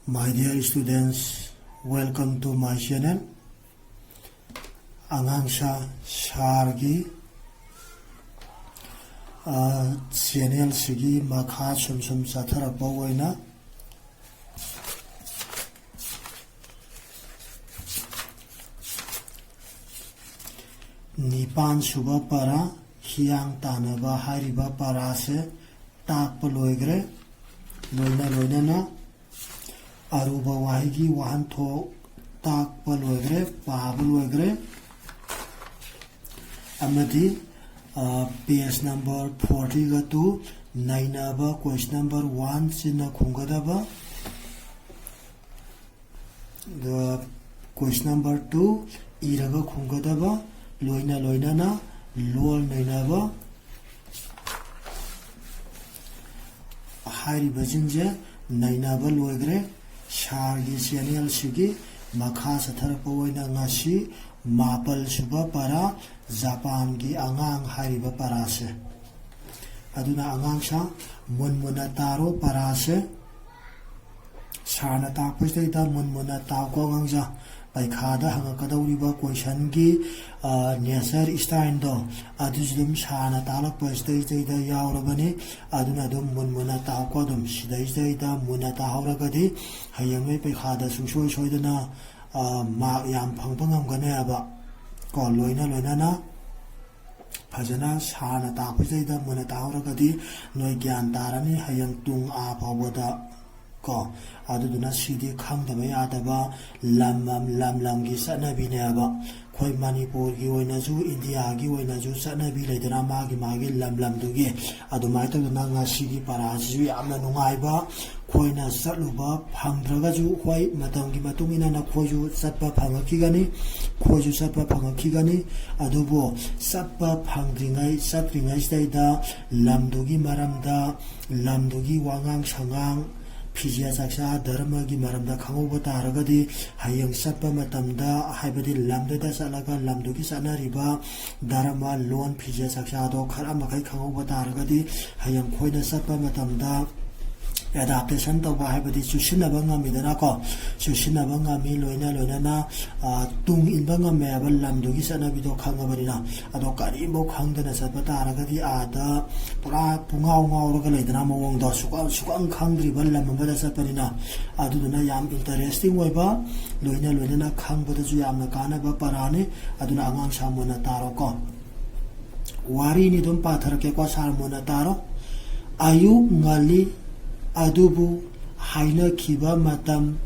My dear students, welcome to my channel. Angangsha Shargi channel sigi makha sum sathara bawaina Nipan suba para hiyang tanaba hariba para se takpa loigre loina na aruba wahigi wahan tho takpa loigre paba loigre amadi page number 40 ga tu nainaba question number 1 sina khungadaba the question number 2 iraga khungadaba loina na lol nainaba hari bajinje nainaba loigre shargi channel sigi makha sathar pawaina ngasi mapal suba para Japan gi angang hariba para se aduna angang sa munmuna taro para se sarna ta piste da munmuna ta ko ngangja pai khada hanga kadawriba question gi nesar stein do adujum sarna ta la piste da yaurabani aduna dum munmuna ta ko dum sidai da muna ta hauragadi hayangme pai khada sungsoi soidana ma yam phangpangam gane aba ko loina na phajana sarna ta piste muna ta hauragadi noi gyan tarani hayang tung a phawada ko aduduna sidi khangdaba yadaba lam gi sanabi ne aba khoi manipur gi oina ju india gi oina ju sanabi leidana magi lam du gi adumai ta na nga sigi para ju yamna nungai ba khoina satluba phangdraga ju khoi matam gi matungina na khoi ju satpa phangaki gani khoi ju satpa phangaki gani adubo satpa phangdringai satringai staida lamdugi maramda lamdugi wangang sangang Pijia saksa dharma gi maramda khangoba taragadi hayang satpa matamda haibadi lamda da salaga lamdu gi sanariba dharma lon pijia saksa do khara makai khangoba taragadi hayang khoina satpa matamda adaptation tawba haibadi chusinaba ngamidana ko chusinaba ngami loina na tung inba ngame aba lamdu gi sanabi do khangabarina ado kari mo khangdana satpa taragadi ada pura pungau raga leidana mawong do sukang khangdri bal lamba da satparina aduduna yam interesting oiba loina na khangbada ju yamna kana ba parane aduna angang samona taro ko wari ni dum patharake ko sarmona taro ayu ngali adubu haina kiba matam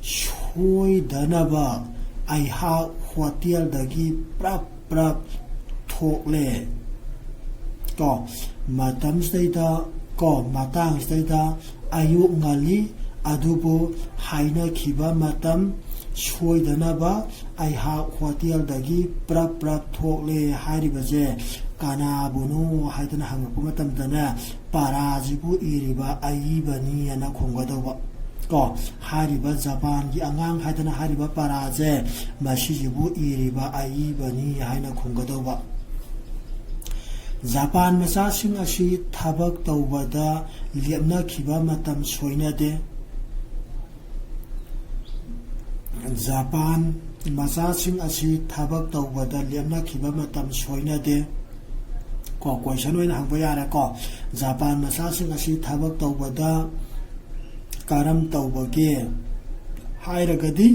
shoi danaba aiha hotel dagi prap thokle ko matam staida ko matang staida ayu ngali adubu haina kiba matam shoi danaba aiha hotel dagi prap thokle haribaje kana bunu haidana hangapu matamdana parajibu iriba aibani ana khongadaba ko hariba Japan gi angang haidana hariba paraje masijibu iriba aibani haina khongadaba Japan masa sing asi thabak tawbada lemna khiba matam soinade Japan masa sing asi thabak tawbada lemna khiba matam soinade ko question oina hangba yara ko Japan masa sing asi thabak tawbada karam tawbage hairagadi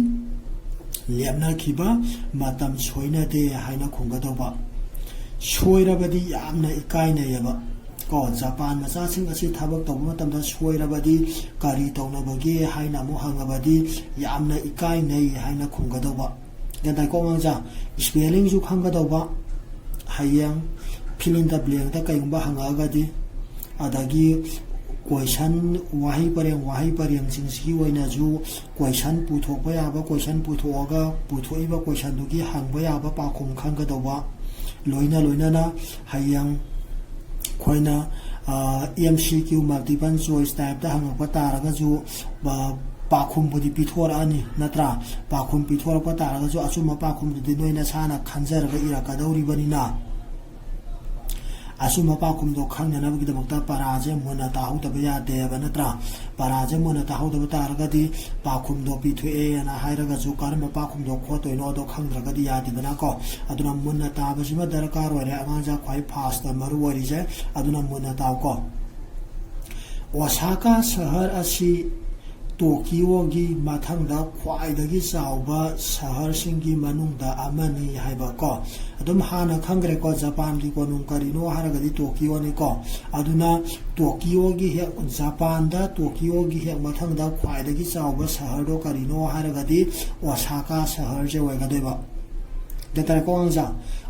lemna khiba matam soinade haina khongadaba soirabadi yamna ikaina yaba ko Japan masa sing asi thabak tawba matamda soirabadi kari tawnabage haina mu hangabadi yamna ikaina haina khongadaba gadai ko ngja spelling ju khanggadaba hayang fill in the blank ta kayumba hangagadi adagi question wahi pareng singsi waina ju question puthokba yaba question puthoga puthoiba question dugi hangba yaba pakhum khanggadaba loina na hayang khoina MCQ multiple choice type ta hangba taraga ju pakhum budi pithor ani natra pakhum pithor pa taraga ju achuma pakhum di noina sana khanjaraga ira kadawri banina asuma pakumdo khangnanabagidamagta paraje muna tahudaba yadeba natra paraje muna tahudaba taragadi pakumdo pithu'e ana hairagasu karamba pakumdo khotoino do khangdragadi yadibana ko aduna muna tabasima darkar ore anganja khwai fast maru warise aduna muna taw ko Osaka shahar asi Tokyo gi mathangda khwaidagi chawba shahar singi manungda amani haiba ko adum hana khangre ko Japan gi konung karino haragadi Tokyo ni ko aduna Tokyo gi he Japan da Tokyo gi he mathangda khwaidagi chawba shahar do karino haragadi Osaka shahar je waigadeba detar ko anja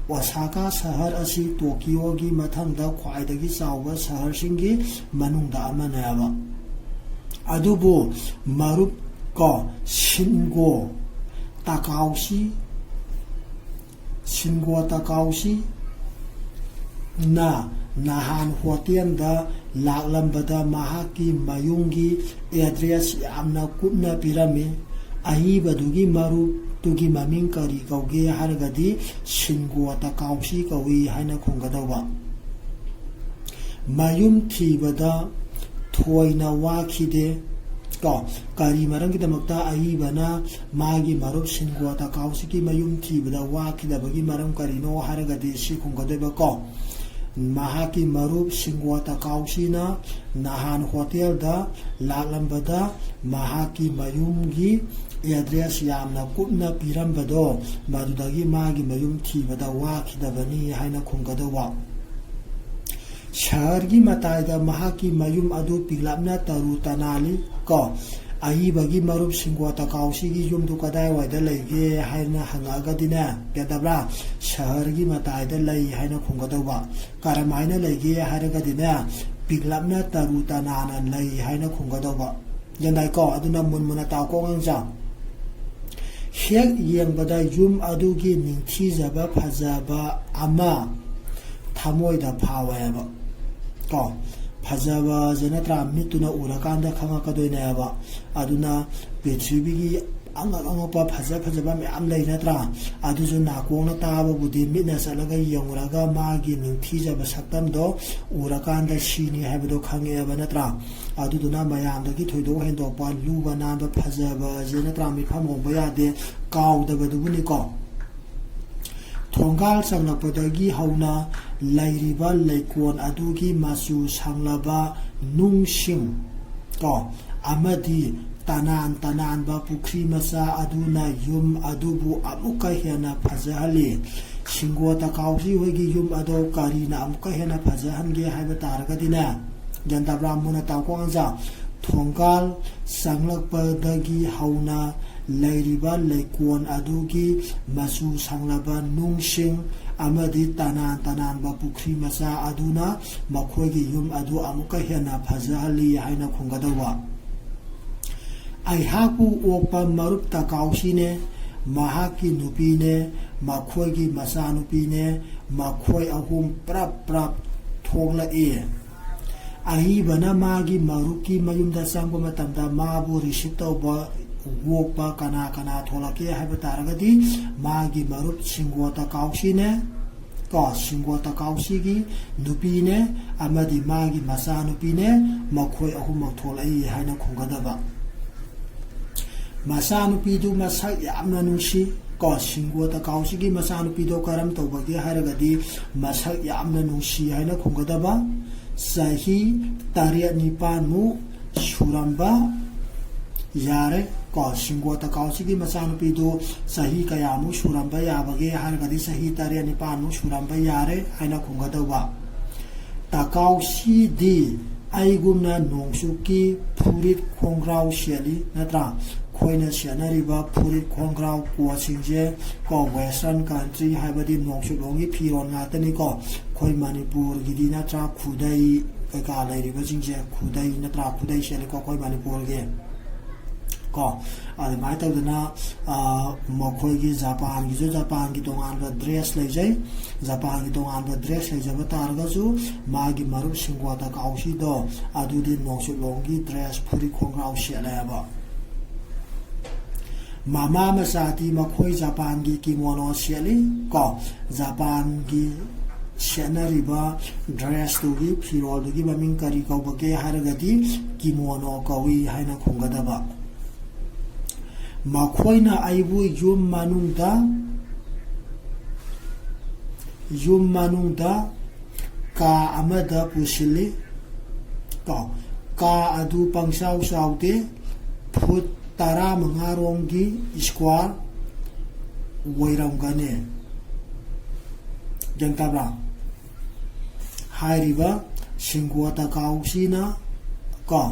Osaka shahar asi Tokyo gi mathangda khwaidagi chawba shahar singi manungda amani haiba adubu marup ko Shingo Takaushi na nahan hotian da laklambada mahaki mayungi address yamna kupna pirami ahibadugi marup tugi maming kari kauge haragadi Shingo Takaushi kawi haina khongadawa mayum thibada thoina wakhide ko kari marangidamagta aibana magi marup Shingo Takaushi ki mayum thibada wakhidabagi maram karino haragadi si khonggadeba ko mahaki marup Shingo Takaushi na nahan hotel da laklambada mahaki mayumgi address yamna kupna pirambado madudagi magi mayum thibada wakhidabani haina khonggadaba Shahargi mataida mahaki mayum adu piglapna taru tanali ko aibagi marup Shingo Takaushi gi yum du kadai waida leige haina hangagadina kedabra shahargi mataida lei haina khonggadaba karamaina leige haragadina piglapna taru tanana lei haina khonggadaba yandai ko aduna munmuna ta ko ngja hek yengbada yum adugi ningthijaba phajaba ama thamoida phawayaba ko phajaba janatra mituna urakanda khanga kadoinaba aduna pethibigi anga phajaba me am leinatra aduju nakona taba budi mitna salaga yongraga magi ningthijaba saktam do urakanda shini habdo khangeba natra aduduna mayamdagi thoido hendo pa luba nanda phajaba janatra mi phamongba yade kaudabadubuni ko Thongal sanglapodagi hauna lairiba laikon adugi masu sanglaba nungsing ko amadi tanan ba pukri masa aduna yum adubu amuka hena phajahali Shingo Takaushi hoigi yum ado karina amuka hena phajahange haiba taragadina janta brahmuna tawkongja Thongal sanglapodagi hauna lairiba laikon adugi masu sanglaba nungsing amadi tanan ba pukri masa aduna makhoigi yum adu amuka hena phajahali haina khongadawa aihaku opa marup Takaushi ne mahaki nupi ne makhoigi masa nupi ne makhoi ahum prap thongla e ahibana magi maruki mayumda sangba matamda mabu receive tawba wokpa kana tholake haiba taragadi magi marup Shingo Takaushi ne ko Shingo Takaushi gi nupi ne amadi magi masa nupi ne makhoi ahum tholai haina khonggadaba masa nupi du masak yamna nungsi ko Shingo Takaushi gi masa nupi do karam tawbagi haragadi masak yamna nungsi haina khonggadaba sahi tariat nipan mu suramba yare ko Shingo Takaushi gi masanupi do sahi kayamu suramba yabage haragadi sahi tariat nipan mu suramba yare haina khonggadaba Takaushi di aigumna nongsuki purit khongrau sheli natra khoina sianariba purit khongrau kuasingje ko western country haibadi nongsu longi phiron ngatani ko khoi Manipur gidi natra khudai ka lairiba jingje khudai natra khudai sheli ko khoi Manipur ge ko adamai tawdana makhoi gi Japan gi tongan ba dress leijai Japan gi tongan ba dress leijaba targa ju magi marup Shingo Takaushi do adudi nongsu longi dress puri khongrau shelaba mama masati makhoi Japan gi kimono sheli ko Japan gi सेनरिबा ड्रेसतुगी फिरोलदुगी ममिंग करी कौबगे हारगदी kimono कौई हाइना खुंगदबा मखोइना आइबु yum मानुंगदा का अमदा पुसिली का अदु Pangsau साउते foot 15 रोंगी square वैरमगने जंताब्रा हाइरिबा सिंगोता काउसीना को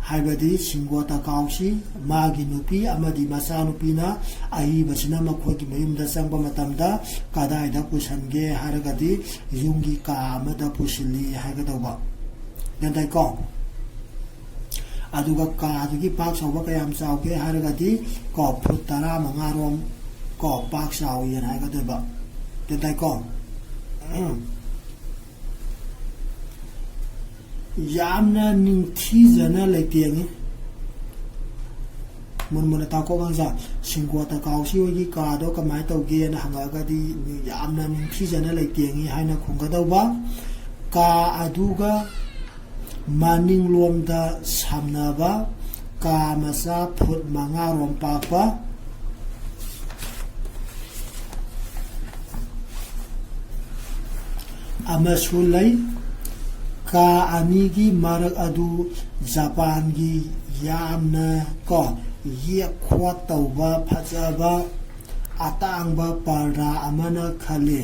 हाइबदी सिंगोता काउसी मागी नुपी अमदी मसा नुपीना अहिबसिना मखोगी मयुमदा संगबा मतमदा कदाइदा पुसनगे हारगदी युंगी का अमदा पुसिली हाइगदौबा जंताइ को अदुगा का अदुगी पाक सौबा कयाम चाउगे हारगदी को फुट 15 रोम को पाक साउयन हाइगदौबा जंताइ को यामना निंथीजना लेतेंगे मुनमुन ताको गंजा सिंगोता काउसी होगी कादो कमाय तौगे न हंगागदी यामना निंथीजना लेतेंगे हाइना खुंगदौबा का अदुगा मानिंग लोमदा सामनाबा का मसा फुट 5 रोम पाकबा अमसुलई का अनिगी मारक अदु जापान की यामना को ये ख्वा तौबा फजाबा अतांगबा पर्दा अमना खले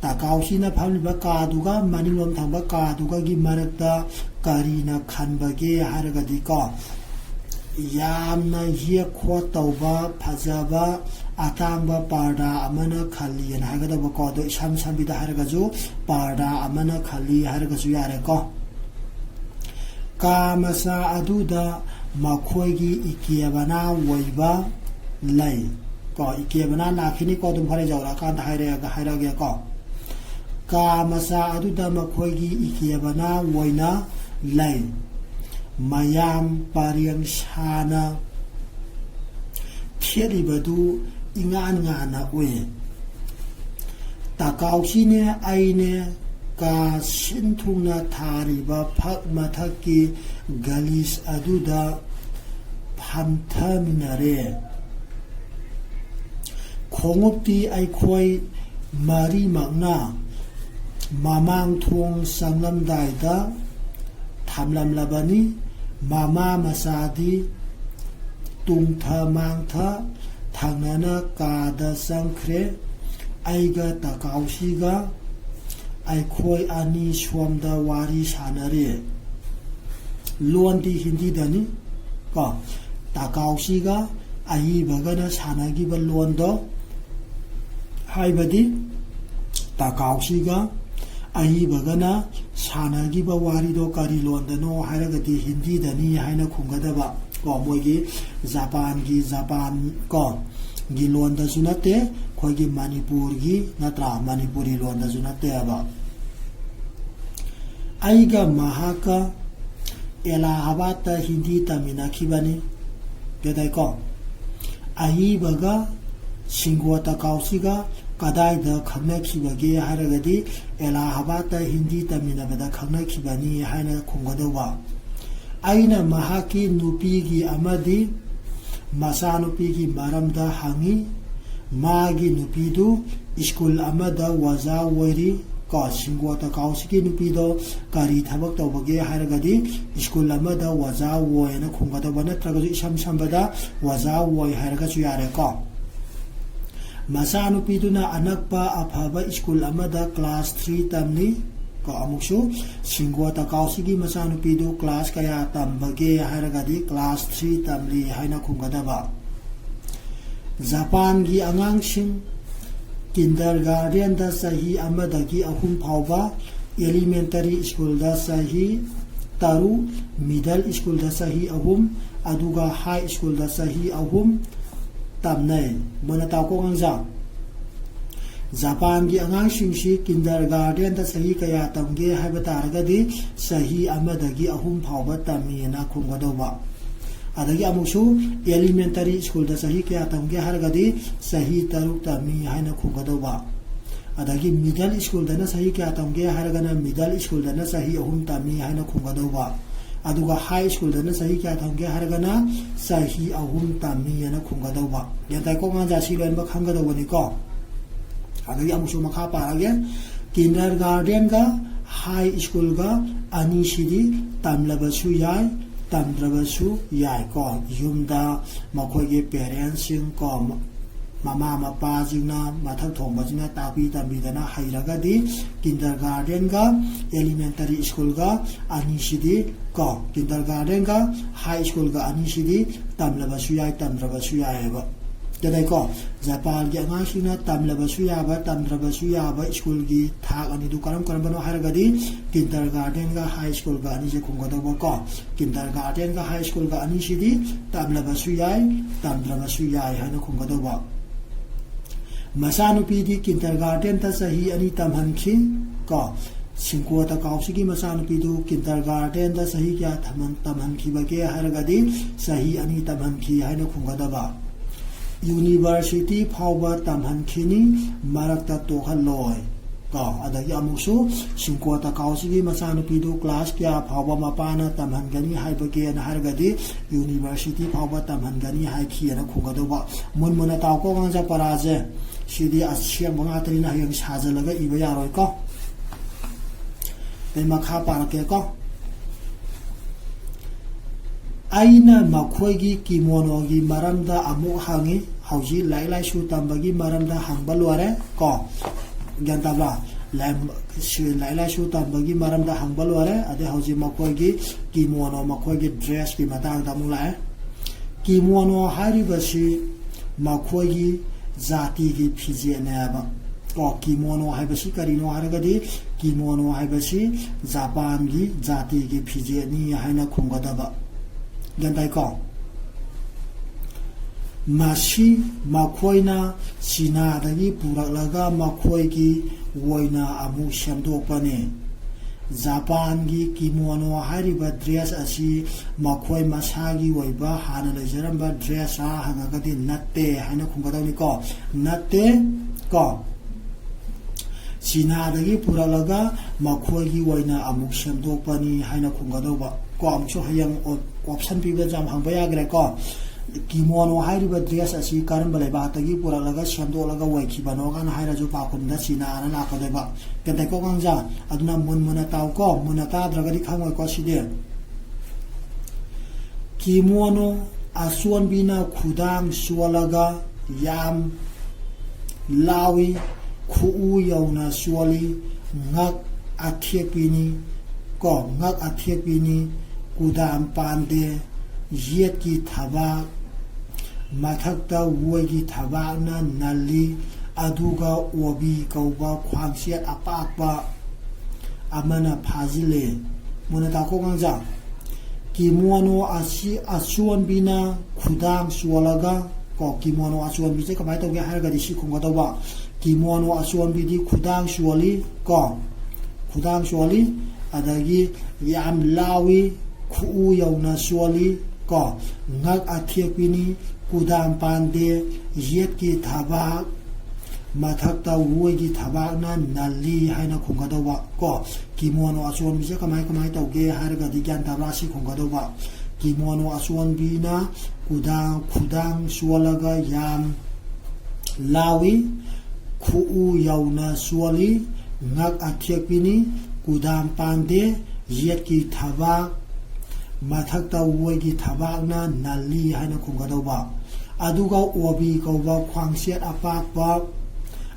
ताकाउसीना फालिबा कादुगा मानिलोम थांबा कादुगा गी मारकता कारीना खनबगे हारगदी को यामना ये ख्वा तौबा फजाबा अतांगबा पर्दा अमना खली न हागदबा को दो इसाम सामबिदा हारगजु पर्दा अमना खली हारगजु यारे को कामसा अदुदा मखोइगी इकेबना वइबा लै को इकेबना नाखिनी को दुम फरे जौरा कान हाइरगे को कामसा अदुदा मखोइगी इकेबना वइना लै मयाम पारियम शाना थेरिबदु इंगान गाना ओए ताकाउसीने आइने का सिंथुना थारिबा फक मथकी गलिस अदुदा फामथमिनरे खोंगुप्ती आइखोय मारी मांगना मामांग थोंग संगमदाइदा थामलमलबनी मामा मसादी तुंगथा मांगथा थांगना कादा संख्रे आइगा ताकाउसीगा आइखोय आनी स्वमदा वारी सानरे लोनदी हिंदी दनी को ताकाउसीगा आई बगना सानागिबा लोनदो हाइबदी ताकाउसीगा आई बगना सानागिबा वारीदो करी लोनदनो हाइरगदी हिंदी दनी हाइना खुंगदबा को मोगी जापान को गी लोनदसु नते खोगी मणिपुर गी नत्रा मणिपुरी लोनदसु नते अबा आइगा महाका इलाहाबाद हिंदी तमिना खिबनी केदाइ को आई बगा सिंगोता काउसीगा कदाइदा खंगनखिबगे हारगदी इलाहाबाद हिंदी तमिनाबदा खंगनखिबनी हाइना खुंगदौबा आइना महाकी नुपीगी अमदी मसानुपीगी मरमदा हंगी मागी नुपीदु स्कूल अमदा वजा वैरी को सिंगोता काउसीगी नुपीदो करी थबक तौबगे हारगदी स्कूल अमदा वजा वयना खुंगदौबा नत्रगजु इसम संबदा वजा वय हारगजु यारे को मसानुपीदुना अनकपा अफबा स्कूल अमदा क्लास 3 तमनी को अमुसु सिंगोता काउसीगी मसानुपीदु क्लास कया तंबगे हारगदी क्लास 3 तमली हाइना खुंगदबा जापान की अंगांगसिंग किंडरगार्टन दा सही अमदगी अहुम फावबा एलिमेंटरी स्कूल दा सही तारु मिडल स्कूल दा सही अहुम अदुगा हाई स्कूल दा सही अहुम तमनै मनता को गंजा जापान की अंगांगसिंगसी किंडरगार्टन दा सही कया तमगे हाइबा तारगदी सही अमदगी अहुम फावबा तमीना खुंगदौबा अदगी अमुसु एलिमेंटरी स्कूल दा सही कया तमगे हारगदी सही 3 तमी हाइना खुंगदौबा adagi middle school dana sahi kya tamge haragana middle school dana sahi ahum tami haina khungadauba aduga high school dana sahi kya tamge haragana sahi ahum tami yana khungadauba yantai ko nga jasi len ba khangadauba ni ko adagi amusu makha parage kindergarten ga high school ga ani sidi tamlabasu yai tamdrabasu yai ko yumda makhoi parents sing ko mama mapa jingna mathak thongba jingna tapi tambidana hairagadi kindergarten ga elementary school ga ani sidi ko kindergarten ga high school ga ani sidi tamlabasu yai tamdrabasu yai ba jadai ko Japan gi anga sina tamlabasu ya ba tamdrabasu ya ba school gi thak ani du karam bano haragadi kindergarten ga high school ga ani je khungada ba ko kindergarten ga high school ga ani sidi tamlabasu yai tamdrabasu yai hana khungada ba Masanu pidi kindergarten ta sahi ani tamhanki ko singko ta kausigi masanu pidu kindergarten ta sahi kya tamhanki ba ke haragadi sahi ani tamhanki haina khungada ba University phawba tamhanki ni marakta tohaloi ko adagi amusu singko ta kausigi masanu pidu class kya phawba mapana tamhangani haiba ke na haragadi University phawba tamhangani haiki na khungada ba munmuna taw ko ngja paraje Sidi asyang mga trina yung sajalaga iba yaroy ko. Tay makhaparake ko. Aina makhoigi kimono gi maramda amu hangi hauji lailai su tambagi maramda hangbalware ko. Gantabla lailai su tambagi maramda hangbalware ade hauji makhoigi kimono makhoigi dress ki matang tamulai. Kimono haribasi makhoigi Zati ki pije neba ko kimono haibasi karino haragadi kimono haibasi Japan gi zati ki pije ni haina khungadaba gantai ko Mashi makhoina sina dagi puraklaga makhoi gi woina amu shamdokpane Japan gi kimono hariba dress asi makhoi masagi woiba hana lejaramba dress a hangagadi natte haina khungadauni ko natte ko China dagi puralaga makhoi gi woina amuk shamdokpani haina khungadauba ko amchu hayang option piba jam hangba yagre ko kimono hariba dress asi karamba leba tagi puralaga shamdolaga waikibano kan haira ju pakunda China na lakadeba kentai ko gangja aduna munmuna taw ko munata dragadi khangoi ko side kimono asuan bina khudang sualaga yam lawi khu yauna suali ngak athiepini ko ngak athiepini kudam pande yet ki thaba mathakta woigi thaba na nali aduga obi kauba khwangsiat apakba amana phajile monata ko gangja kimono asi asuan bina khudang sualaga ko kimono asuan bi je kamai to ge harga di si khunga to ba kimono asuan bi di khudang suali ko khudang suali adagi yam lawi khu yauna suali ko ngak athiepini kudam pande yet ki thaba mathakta woigi thaba na nali haina khungadawa ko kimono asuan bi je kamai to ge harga di gyan tabra si khungadawa kimono asuan bi na kudang sualaga yam lawi khu yauna suali ngak athiepini kudam pande yet ki thaba mathakta woigi thaba na nali haina khungadawa aduga obi kauba khwangsiat apakba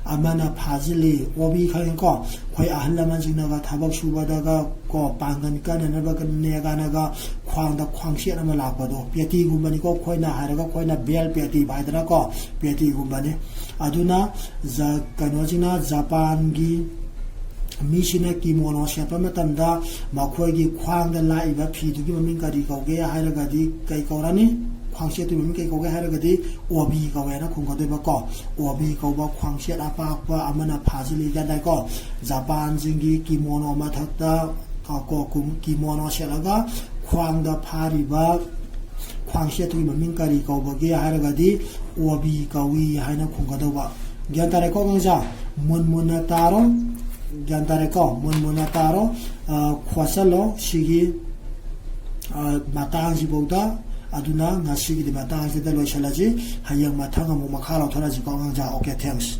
amana phajili obi khain ko khoi ahlaman jingnaga thabak subadaga ko pangan kananaga kaneganaga khwangda khwangsiat ama lakpado peti gumbani ko khoina haraga khoina bel peti baidra ko peti gumbani aduna za kanojina Japan gi Mishina kimono shapa matamda makhoigi khwangda laiba phidugi maming kari kauge hairagadi kai kaurani khwangse tu maming kai kauge hairagadi obi kaugena khungkodeba ko obi kauba khwangse apakpa amana phajili gadai ko Japan jingi kimono mathakta ko kimono shelaga khwangda phariba khwangse tu maming kari kaubage hairagadi obi kawi haina khungkodeba gyan tare ko ngja mun taro gyan tare ko mun taro khwasalo sigi matang ji boda aduna ngasi gi matang ji da lo shalaji hayang mathang mu makhalo thara ji ko ngja okay thanks